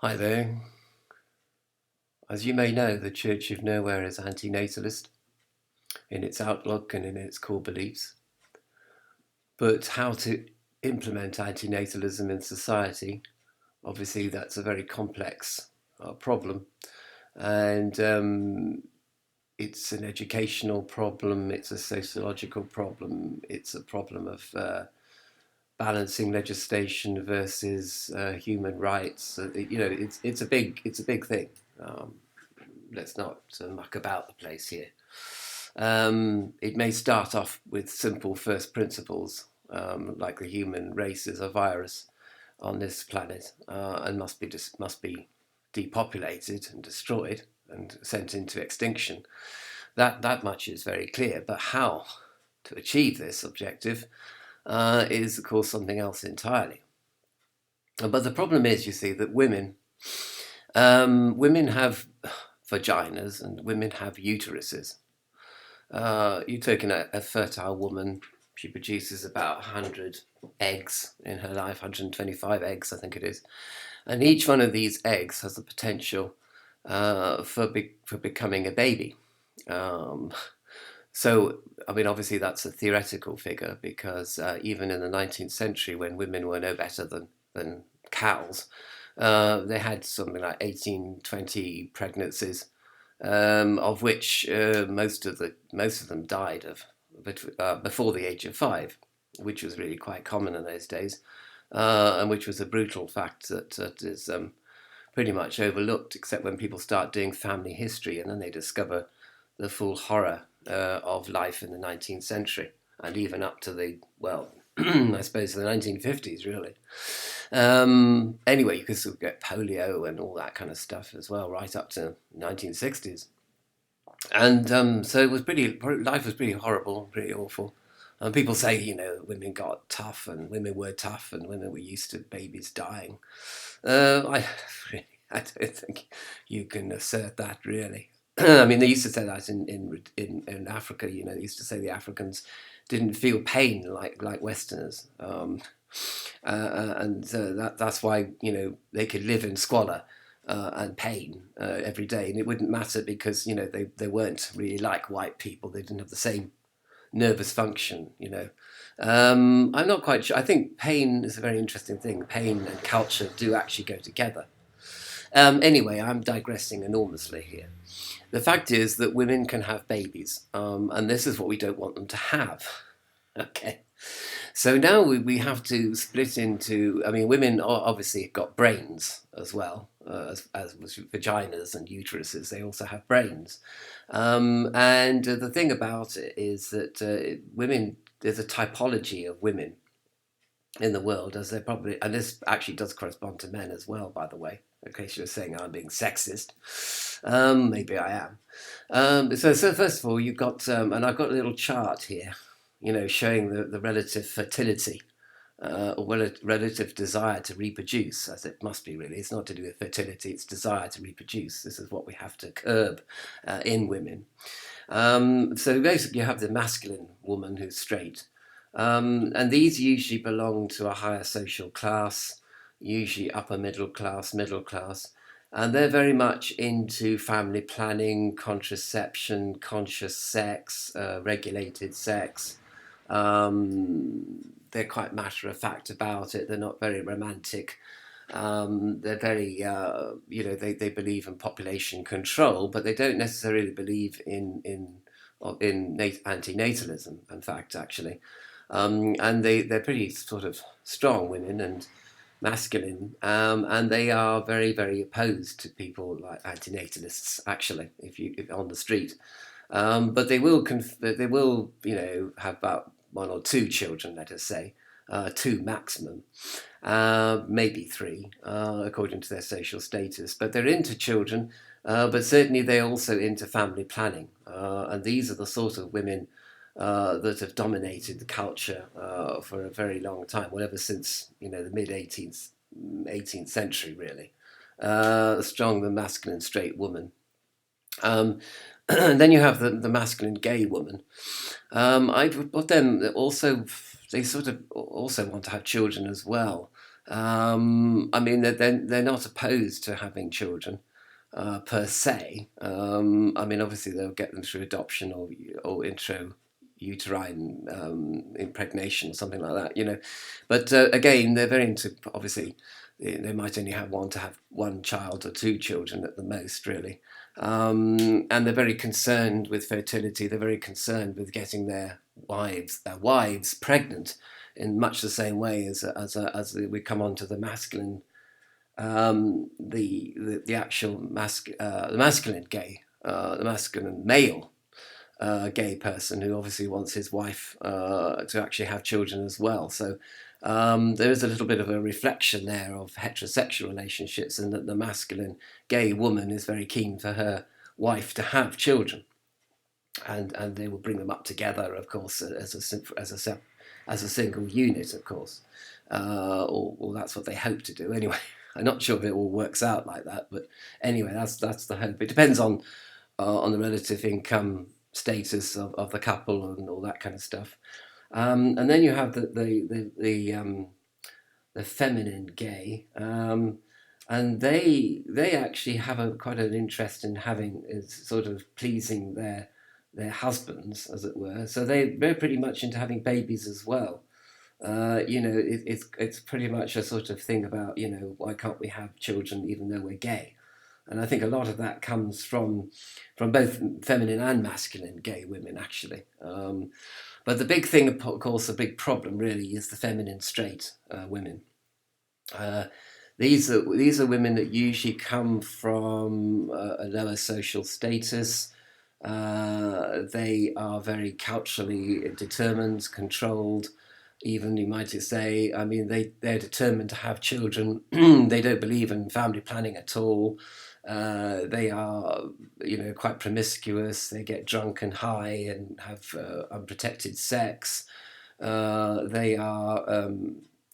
Hi there. As you may know, the Church of Nowhere is antinatalist in its outlook and in its core beliefs. But how to implement antinatalism in society, obviously, that's a very complex problem. And it's an educational problem, it's a sociological problem, it's a problem of balancing legislation versus human rights. It's a big thing. Um, let's not muck about the place here. It may start off with simple first principles, like the human race is a virus on this planet and must be depopulated and destroyed and sent into extinction. That much is very clear. But how to achieve this objective is, of course, something else entirely. But the problem is, you see, that women have vaginas and women have uteruses. You're taking a fertile woman. She produces about 100 eggs in her life, 125 eggs, I think it is. And each one of these eggs has the potential for becoming a baby. Um, so, I mean, obviously, that's a theoretical figure because even in the 19th century, when women were no better than cows, they had something like 18, 20 pregnancies, of which most of them died before the age of 5, which was really quite common in those days, and which was a brutal fact that is pretty much overlooked, except when people start doing family history and then they discover the full horror of life in the 19th century and even up to I suppose the 1950s, really. Anyway, you could sort of get polio and all that kind of stuff as well, right up to 1960s. And so life was pretty horrible, pretty awful. And people say, women got tough and women were tough and women were used to babies dying. I really, I don't think you can assert that, really. I mean, they used to say that in Africa. They used to say the Africans didn't feel pain like Westerners, and that's why they could live in squalor and pain every day, and it wouldn't matter because they weren't really like white people. They didn't have the same nervous function. I'm not quite sure. I think pain is a very interesting thing. Pain and culture do actually go together. Anyway, I'm digressing enormously here. The fact is that women can have babies, and this is what we don't want them to have. Okay. So now we have to split into. I mean, women obviously have got brains as well, as vaginas and uteruses. They also have brains. And the thing about it is that women, there's a typology of women in the world, as they're probably, and this actually does correspond to men as well, by the way, in case you're saying I'm being sexist. Maybe I am. So first of all, you've got, and I've got a little chart here, showing the relative fertility or relative desire to reproduce, as it must be really. It's not to do with fertility, it's desire to reproduce. This is what we have to curb in women. So basically, you have the masculine woman who's straight. And these usually belong to a higher social class, usually upper middle class, middle class. And they're very much into family planning, contraception, conscious sex, regulated sex. They're quite matter of fact about it. They're not very romantic. They're very, they believe in population control, but they don't necessarily believe in antinatalism. In fact, actually, and they're pretty sort of strong women and masculine, and they are very, very opposed to people like antinatalists. Actually, if on the street, but they will have about one or two children, let us say, two maximum, maybe three, according to their social status. But they're into children, but certainly they're also into family planning, and these are the sort of women that have dominated the culture for a very long time, well, ever since the mid 18th century, really. Strong, the masculine straight woman. And then you have the masculine gay woman. I've got them also. They sort of also want to have children as well. I mean, they're not opposed to having children per se. I mean, obviously they'll get them through adoption or intrauterine impregnation or something like that, you know. But again, they're very into, obviously they might only want to have one child or two children at the most, really. And they're very concerned with fertility. They're very concerned with getting their wives pregnant in much the same way as we come on to the masculine, the actual the masculine gay, the masculine male gay person who obviously wants his wife to actually have children as well. So there is a little bit of a reflection there of heterosexual relationships, and that the masculine gay woman is very keen for her wife to have children, and they will bring them up together, of course, as a single unit, of course, or that's what they hope to do anyway. I'm not sure if it all works out like that, but anyway, that's the hope. It depends on the relative income status of the couple and all that kind of stuff. And then you have the feminine gay, and they actually have quite an interest in having sort of pleasing their husbands, as it were. So they're pretty much into having babies as well. You know, it's pretty much a sort of thing about, you know, why can't we have children even though we're gay? And I think a lot of that comes from both feminine and masculine gay women, actually. But the big thing, of course, the big problem really is the feminine straight women. Uh, these are women that usually come from a lower social status. They are very culturally determined, controlled. Even you might say, I mean, they're determined to have children. They don't believe in family planning at all. They are, you know, quite promiscuous. They get drunk and high and have unprotected sex. They are,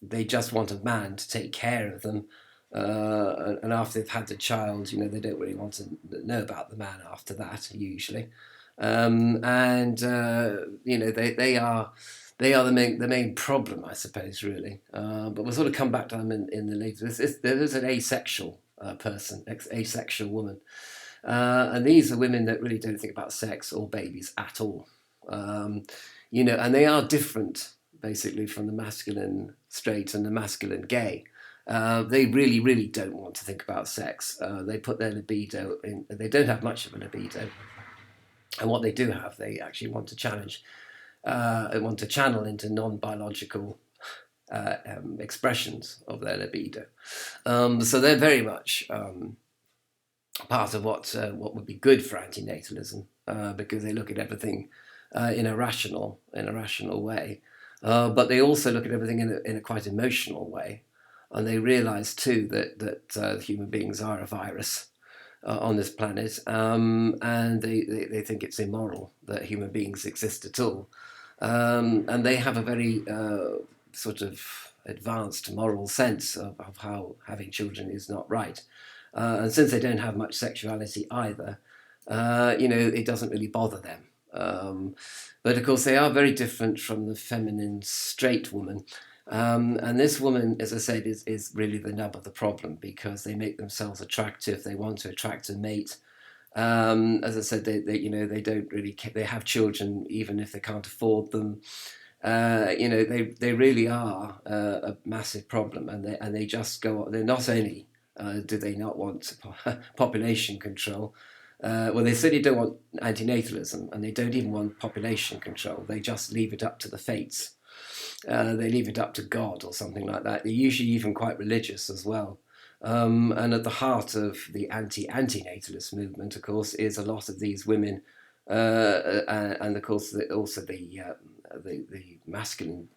they just want a man to take care of them. And after they've had the child, you know, they don't really want to know about the man after that, usually. And you know, they are the main problem, I suppose, really. But we'll sort of come back to them in the later. There is an asexual person, asexual woman, and these are women that really don't think about sex or babies at all. You know, and they are different, basically, from the masculine straight and the masculine gay. They really, really don't want to think about sex. They put their libido in. They don't have much of a libido, and what they do have, they actually want to challenge. Want to channel into non-biological expressions of their libido. So they're very much part of what would be good for antinatalism, because they look at everything in a rational way, but they also look at everything in a quite emotional way, and they realise too that human beings are a virus on this planet, and they think it's immoral that human beings exist at all. And they have a very sort of advanced moral sense of how having children is not right. And since they don't have much sexuality either, you know, it doesn't really bother them. But of course, they are very different from the feminine straight woman. And this woman, as I said, is really the nub of the problem, because they make themselves attractive. They want to attract a mate. As I said, they you know, they don't really they have children even if they can't afford them. You know, they really are a massive problem, and they just go on. They're not only do they not want population control. Well, they certainly don't want antinatalism, and they don't even want population control. They just leave it up to the fates. They leave it up to God or something like that. They're usually even quite religious as well. And at the heart of the anti-natalist movement, of course, is a lot of these women, and of course also the masculine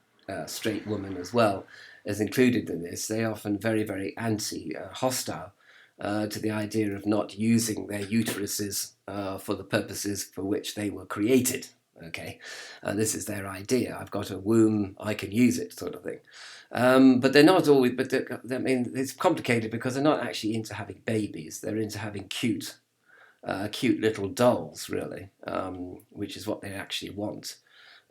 straight woman as well is included in this. They are often very, very hostile to the idea of not using their uteruses for the purposes for which they were created. Okay, and this is their idea. I've got a womb, I can use it, sort of thing. But they're not always. But I mean, it's complicated because they're not actually into having babies. They're into having cute little dolls, really, which is what they actually want.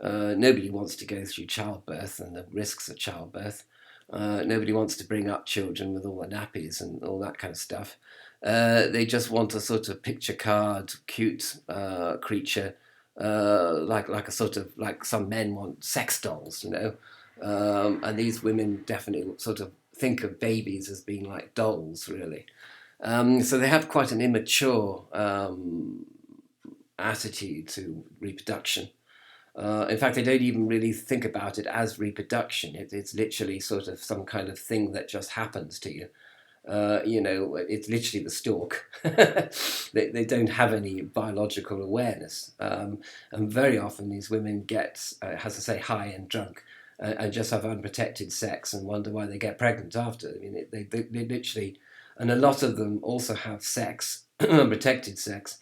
Nobody wants to go through childbirth and the risks of childbirth. Nobody wants to bring up children with all the nappies and all that kind of stuff. They just want a sort of picture card, cute creature, like a sort of like some men want sex dolls, you know. And these women definitely sort of think of babies as being like dolls, really. So they have quite an immature attitude to reproduction. In fact, they don't even really think about it as reproduction. It's literally sort of some kind of thing that just happens to you. You know, it's literally the stalk. They don't have any biological awareness. And very often these women get, as I say, high and drunk and just have unprotected sex and wonder why they get pregnant after. I mean, they literally, and a lot of them also have sex, unprotected sex,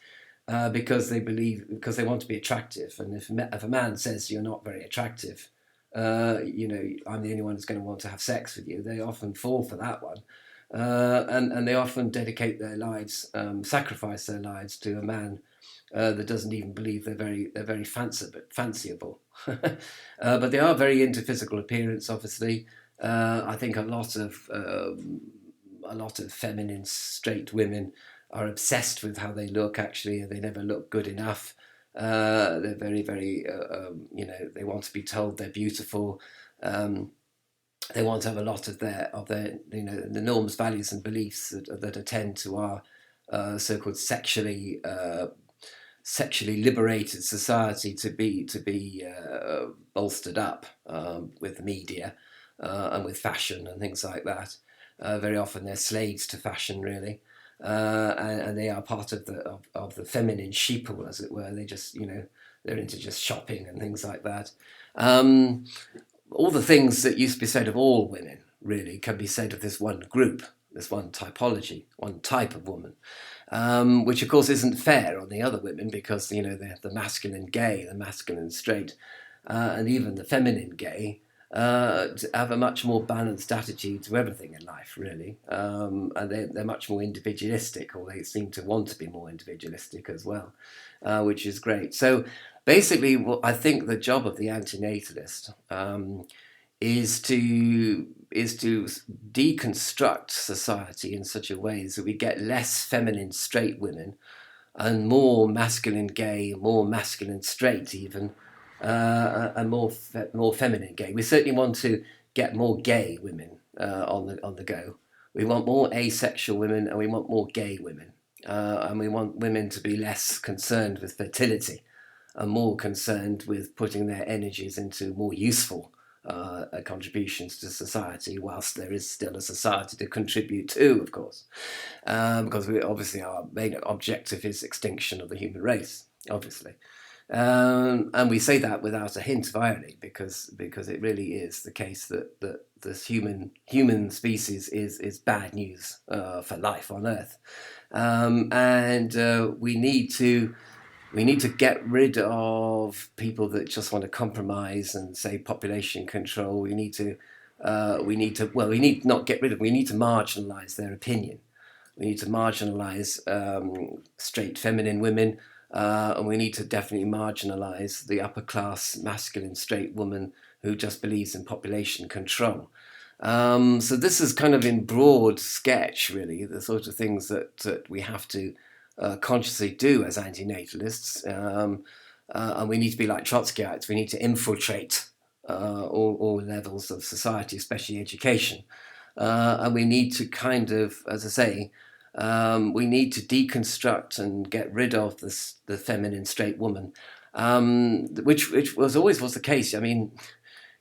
because they want to be attractive. And if a man says you're not very attractive, you know, I'm the only one who's going to want to have sex with you, they often fall for that one. And they often dedicate their lives, sacrifice their lives to a man that doesn't even believe they're very fanciable. But they are very into physical appearance, obviously. I think a lot of feminine straight women are obsessed with how they look. Actually, they never look good enough. They're very, you know, they want to be told they're beautiful. They want to have a lot of their you know, the norms, values, and beliefs that attend to our so-called sexually liberated society to be bolstered up with the media and with fashion and things like that. Very often they're slaves to fashion, really. And they are part of the feminine sheeple, as it were. They just, you know, they're into just shopping and things like that. All the things that used to be said of all women really can be said of this one group, this one typology, one type of woman, which of course isn't fair on the other women because, you know, the masculine gay, the masculine straight, and even the feminine gay have a much more balanced attitude to everything in life, really. And they're much more individualistic, or they seem to want to be more individualistic as well, which is great. So basically, what I think the job of the antinatalist is to deconstruct society in such a way that we get less feminine straight women and more masculine gay, more masculine straight even, and more feminine gay. We certainly want to get more gay women on the go. We want more asexual women, and we want more gay women, and we want women to be less concerned with fertility and more concerned with putting their energies into more useful contributions to society, whilst there is still a society to contribute to, of course, because obviously our main objective is extinction of the human race, obviously. And we say that without a hint of irony, because it really is the case that this human species is bad news for life on Earth, and we need to get rid of people that just want to compromise and say population control. We need not get rid of. We need to marginalise their opinion. We need to marginalise straight feminine women. And we need to definitely marginalise the upper class masculine straight woman who just believes in population control. So this is kind of in broad sketch, really, the sort of things that we have to consciously do as antinatalists. And we need to be like Trotskyites. We need to infiltrate all levels of society, especially education. And we need to kind of, as I say, we need to deconstruct and get rid of the feminine straight woman, which always was the case. I mean,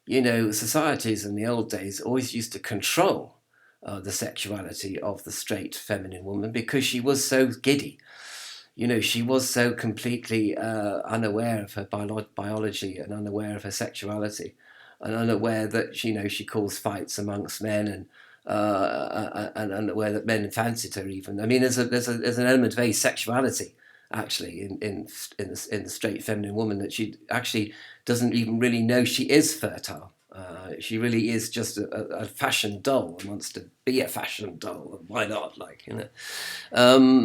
you know, societies in the old days always used to control the sexuality of the straight feminine woman because she was so giddy. You know, she was so completely unaware of her biology and unaware of her sexuality, and unaware that, you know, she caused fights amongst men and unaware that men fancied her even. I mean, there's an element of asexuality actually in the straight feminine woman, that she actually doesn't even really know she is fertile. She really is just a fashion doll and wants to be a fashion doll. Why not? Like, you know.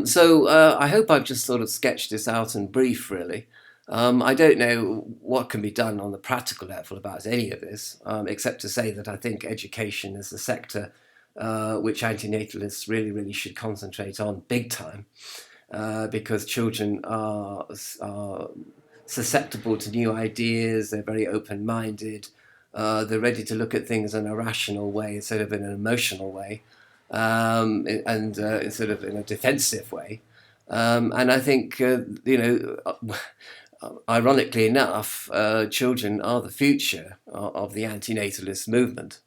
So I hope I've just sort of sketched this out in brief, really. I don't know what can be done on the practical level about any of this, except to say that I think education is the sector which antinatalists really, really should concentrate on big time, because children are susceptible to new ideas, they're very open minded, they're ready to look at things in a rational way instead of in an emotional way, and instead of in a defensive way. And I think, ironically enough, children are the future of the antinatalist movement.